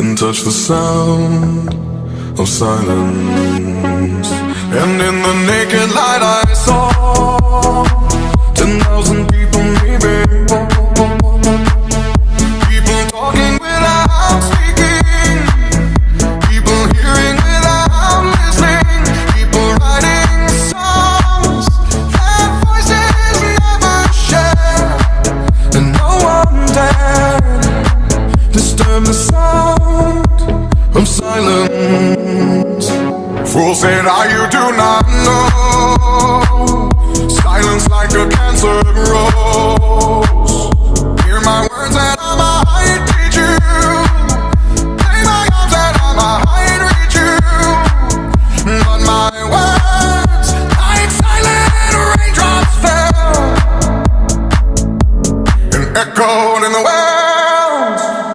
and touch the sound of silence. And in the naked light I saw 10,000 people maybe, people talking without speaking, people hearing without listening, people writing songs that voices never share, and no one dared disturb the sound of silence. Fools say now you do not know, silence like a cancer grows.